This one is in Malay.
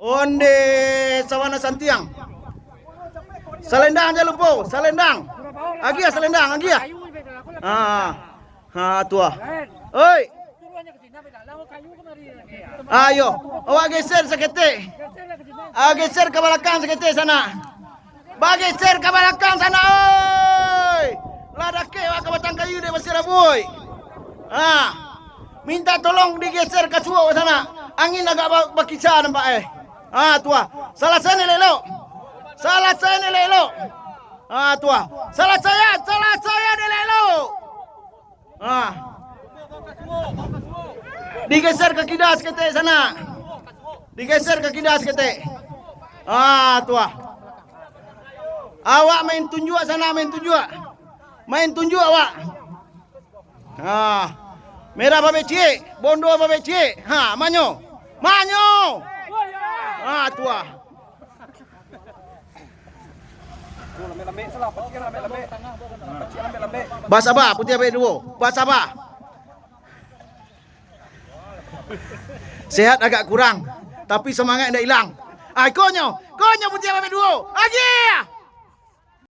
Onde Sawana Santiang. Salendang aja lupa, Salendang. Agia Salendang, Agia. Tua. Oi. Ayo, awak geser sekete. Geser ke belakang sekete sana. Geser ke belakang sana, oi. Ladake awak ke batang kayu dia masih boy. Minta tolong digeser ke suau sana. Angin agak bakisa nampak tua. Salah saya ni lelo. Salah saya ni lelo. Tua. Salah saya ni lelo. Digeser ke kidas kete sana. Digeser ke kidas kete. Tua. Awak main tunjuk sana, main tunjuk. Main tunjuk awak. Merah babe cie, bondo babe cie. Manyo. Manyo. Tua. Basaba, putih babe dua. Basaba. Sehat agak kurang, tapi semangat tidak hilang. Konyo putih babe dua. Lagi.